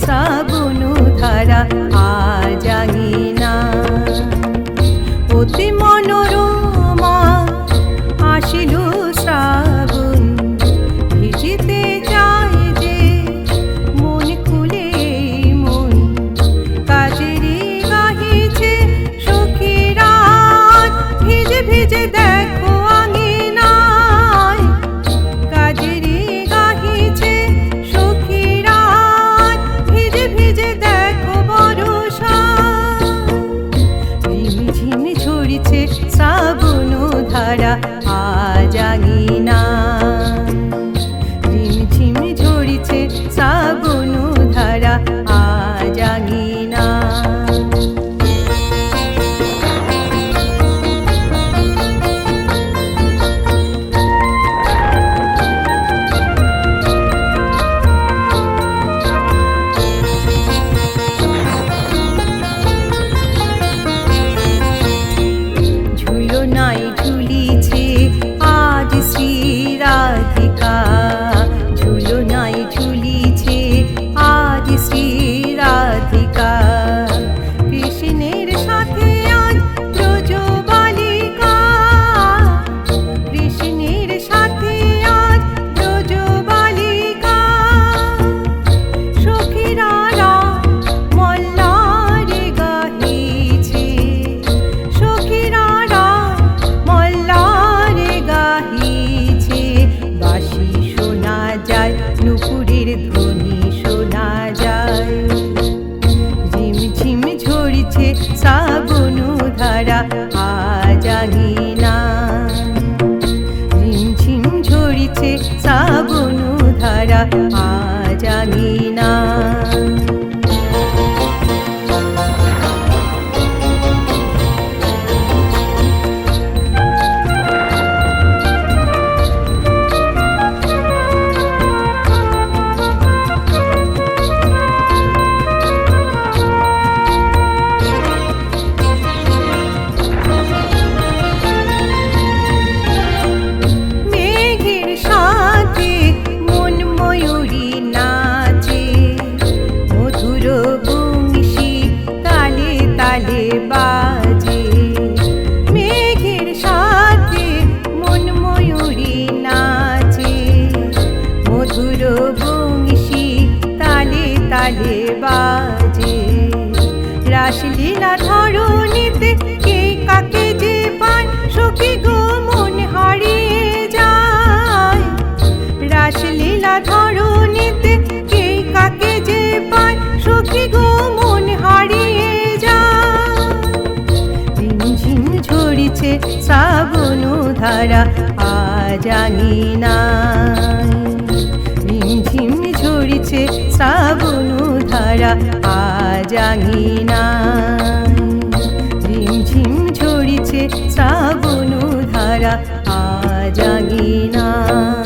শ্রাবণ ধারা আজ আঙিনা। অতি মনোরমা আসিল শ্রাবণ, ভিজিতে চায় যে মন খুলে মন। কাজেরে গাহিছে সখীরা ভিজে ভিজে দেখো আঙিনায়। কাজেরে গাহিছে সখীরা ভিজে ভিজে দেখো বরষায়। ঝিমঝিম ঝরিছে শ্রাবণ ধারা আজ আঙিনা। ঝিমঝিম ঝরিছে শ্রাবণ ধারা আজ আঙিনা। ঝুলনায় ঝুলিছে আজ শ্রী রাধিকা। ঝুলনায় ঝুলিছে আজ শ্রী রাধিকা। কৃষ্ণের সাথে আজ ব্রজবালিকা। কৃষ্ণের সাথে আজ ব্রজবালিকা। সখীরা মল্লারে গাহিছে। সখীরা মল্লারে গাহিছে। বাঁশি শোনা যায়, নুপুরের ধ্বনি শোনা যায়। ঝিমঝিম ঝরিছে শ্রাবণ ধারা আজ আঙিনা। ঝিমঝিম ঝরিছে শ্রাবণ ধারা আজ আঙিনা। মেঘের সাথে মন ময়ূরী নাচে। মধুর বংশী তালে তালে বাজে। মেঘের সাথে মন ময়ূরী নাচে। মধুর বংশী তালে তালে বাজে। রাসলীলা ধরণীতে কে কাকে যে পায়, সখী গো মন হারিয়ে যায়। রাসলীলা ধরণীতে কে কাকে যে পায়, সখী গো মন হারিয়ে যায়। ঝিমঝিম ঝরিছে শ্রাবণ ধারা আজ আঙিনায়। ঝিমঝিম ঝরিছে শ্রাবণ ধারা আজ আঙিনায়। ঝিমঝিম ঝরিছে শ্রাবণ ধারা আজ আঙিনায়।